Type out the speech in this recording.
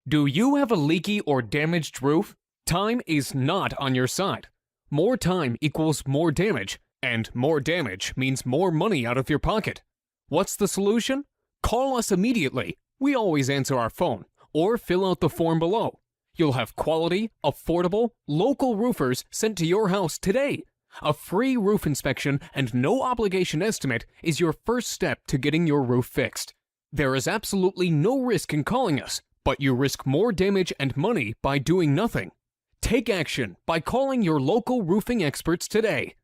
Do you have a leaky or damaged roof? Time is not on your side. More time equals more damage, and more damage means more money out of your pocket. What's the solution? Call us immediately. We always answer our phone, or fill out the form below. You'll have quality, affordable, local roofers sent to your house today. A free roof inspection and no obligation estimate is your first step to getting your roof fixed. There is absolutely no risk in calling us, but you risk more damage and money by doing nothing. Take action by calling your local roofing experts today.